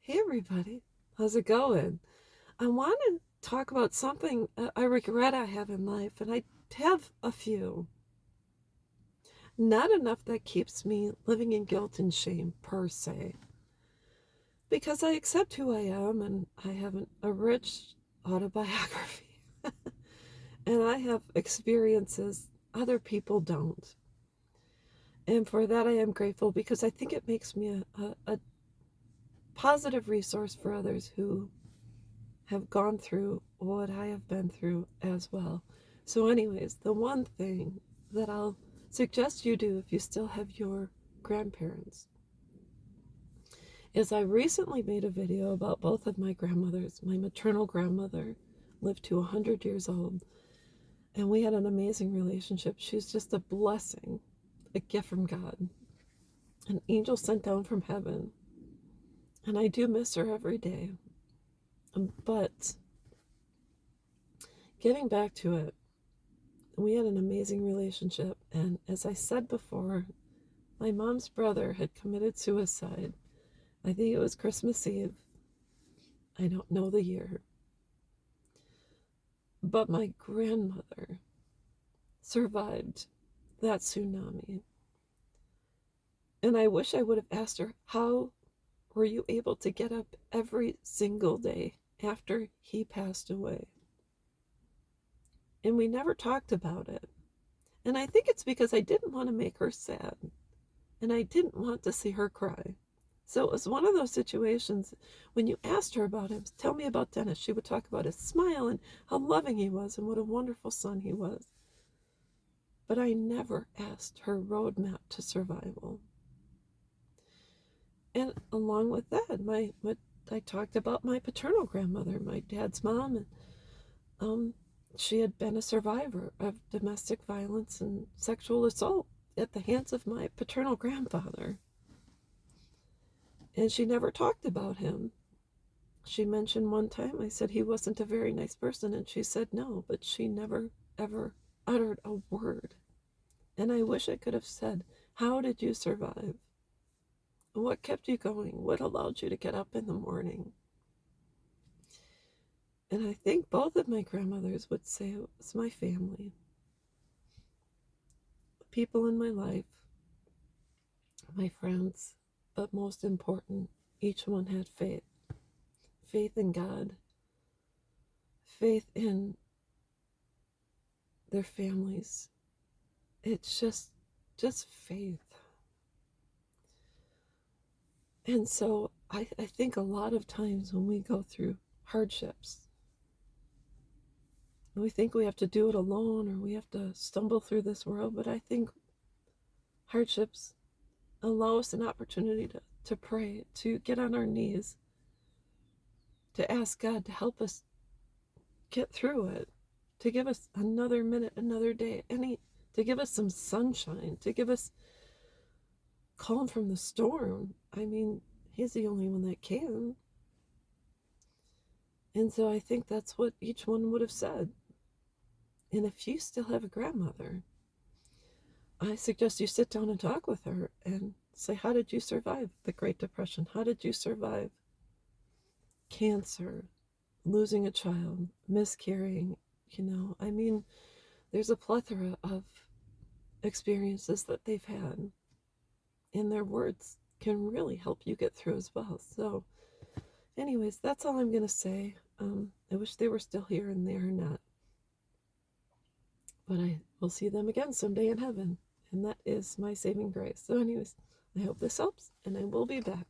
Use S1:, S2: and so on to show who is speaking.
S1: Hey everybody, how's it going? I want to talk about something I regret I have in life, and I have a few. Not enough that keeps me living in guilt and shame per se, because I accept who I am and I have a rich autobiography, and I have experiences other people don't. And for that, I am grateful because I think it makes me a positive resource for others who have gone through what I have been through as well. So, anyways, the one thing that I'll suggest you do if you still have your grandparents is I recently made a video about both of my grandmothers. My maternal grandmother lived to 100 years old, and we had an amazing relationship. She's just a blessing, a gift from God, an angel sent down from heaven. And I do miss her every day. But getting back to it, we had an amazing relationship. And as I said before, my mom's brother had committed suicide. I think it was Christmas Eve. I don't know the year. But my grandmother survived that tsunami. And I wish I would have asked her, how were you able to get up every single day after he passed away? And we never talked about it. And I think it's because I didn't want to make her sad. And I didn't want to see her cry. So it was one of those situations when you asked her about him, tell me about Dennis, she would talk about his smile and how loving he was and what a wonderful son he was. But I never asked her roadmap to survival. And along with that, I talked about my paternal grandmother, my dad's mom, and she had been a survivor of domestic violence and sexual assault at the hands of my paternal grandfather. And she never talked about him. She mentioned one time, I said he wasn't a very nice person, and she said no, but she never, ever uttered a word. And I wish I could have said, how did you survive? What kept you going? What allowed you to get up in the morning? And I think both of my grandmothers would say it was my family, the people in my life, my friends, but most important, each one had faith. Faith in God, faith in their families. It's just faith. And so I think a lot of times when we go through hardships, we think we have to do it alone or we have to stumble through this world. But I think hardships allow us an opportunity to pray, to get on our knees, to ask God to help us get through it, to give us another minute, another day, to give us some sunshine, to give us calm from the storm. I mean, He's the only one that can. And so I think that's what each one would have said. And if you still have a grandmother, I suggest you sit down and talk with her and say, how did you survive the Great Depression? How did you survive cancer, losing a child, miscarrying? I mean, there's a plethora of experiences that they've had, and their words can really help you get through as well. So, anyways, that's all I'm going to say. I wish they were still here, and they are not. But I will see them again someday in heaven. And that is my saving grace. So, anyways, I hope this helps, and I will be back.